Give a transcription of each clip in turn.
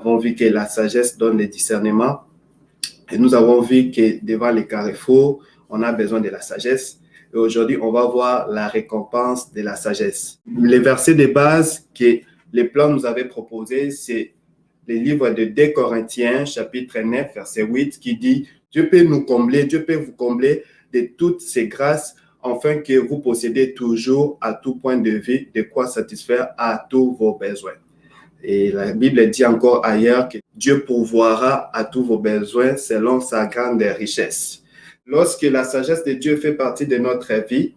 avons vu que la sagesse donne le discernement. Et nous avons vu que devant les carrefours, on a besoin de la sagesse. Et aujourd'hui, on va voir la récompense de la sagesse. Les versets de base que les plans nous avaient proposés, c'est le livre de 2 Corinthiens, chapitre 9, verset 8, qui dit « Dieu peut nous combler, Dieu peut vous combler de toutes ses grâces, afin que vous possédez toujours à tout point de vue de quoi satisfaire à tous vos besoins. » Et la Bible dit encore ailleurs que Dieu pourvoira à tous vos besoins selon sa grande richesse. Lorsque la sagesse de Dieu fait partie de notre vie,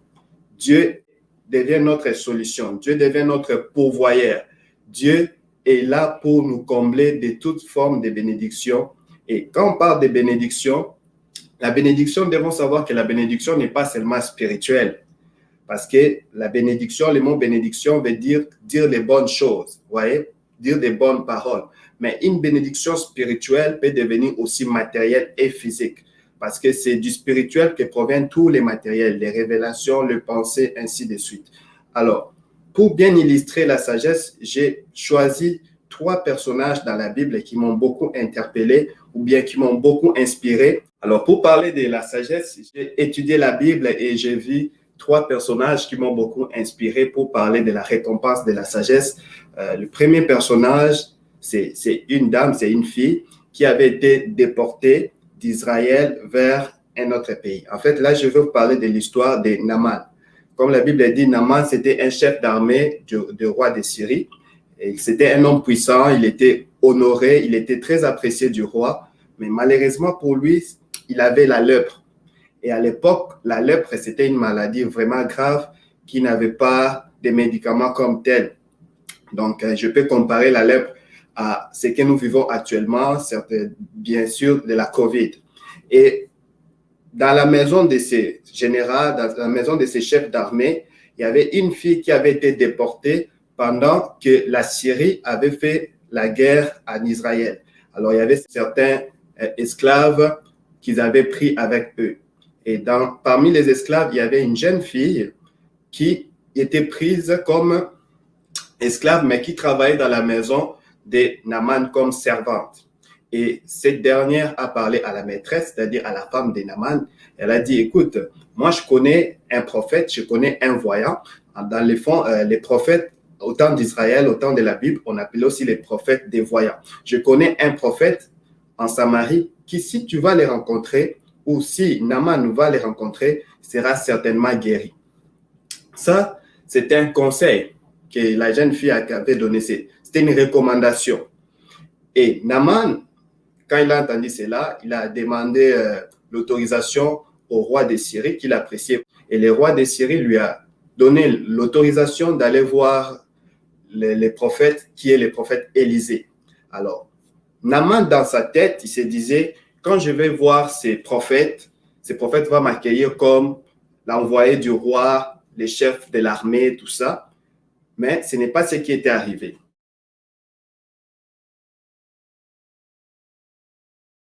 Dieu devient notre solution. Dieu devient notre pourvoyeur. Dieu est là pour nous combler de toute forme de bénédiction. Et quand on parle de bénédiction, la bénédiction, nous devons savoir que la bénédiction n'est pas seulement spirituelle. Parce que la bénédiction, le mot bénédiction veut dire les bonnes choses, vous voyez, dire des bonnes paroles. Mais une bénédiction spirituelle peut devenir aussi matérielle et physique. Parce que c'est du spirituel que proviennent tous les matériels, les révélations, les pensées, ainsi de suite. Alors, pour bien illustrer la sagesse, j'ai choisi 3 personnages dans la Bible qui m'ont beaucoup interpellé ou bien qui m'ont beaucoup inspiré. Alors, pour parler de la sagesse, j'ai étudié la Bible et j'ai vu 3 personnages qui m'ont beaucoup inspiré pour parler de la récompense de la sagesse. Le premier personnage, c'est une dame, c'est une fille qui avait été déportée d'Israël vers un autre pays. En fait, là, je veux vous parler de l'histoire de Naaman. Comme la Bible dit, Naaman, c'était un chef d'armée du roi de Syrie. Et c'était un homme puissant, il était honoré, il était très apprécié du roi. Mais malheureusement pour lui, il avait la lèpre. Et à l'époque, la lèpre, c'était une maladie vraiment grave qui n'avait pas de médicaments comme tel. Donc, je peux comparer la lèpre à ce que nous vivons actuellement, bien sûr, de la COVID. Et dans la maison de ces généraux, dans la maison de ces chefs d'armée, il y avait une fille qui avait été déportée pendant que la Syrie avait fait la guerre en Israël. Alors, il y avait certains esclaves qu'ils avaient pris avec eux. Et parmi les esclaves, il y avait une jeune fille qui était prise comme esclave, mais qui travaillait dans la maison de Naaman comme servante. Et cette dernière a parlé à la maîtresse, c'est-à-dire à la femme de Naaman. Elle a dit, écoute, moi je connais un prophète, je connais un voyant. Dans les fonds, les prophètes, au temps d'Israël, au temps de la Bible, on appelait aussi les prophètes des voyants. Je connais un prophète en Samarie qui, si tu vas les rencontrer, ou si Naaman va les rencontrer, sera certainement guéri. Ça, c'était un conseil que la jeune fille avait donné. C'était une recommandation. Et Naaman, quand il a entendu cela, il a demandé l'autorisation au roi de Syrie qu'il appréciait. Et le roi de Syrie lui a donné l'autorisation d'aller voir les prophètes, qui est le prophète Élisée. Alors, Naaman, dans sa tête, il se disait, quand je vais voir ces prophètes vont m'accueillir comme l'envoyé du roi, les chefs de l'armée, tout ça. Mais ce n'est pas ce qui était arrivé.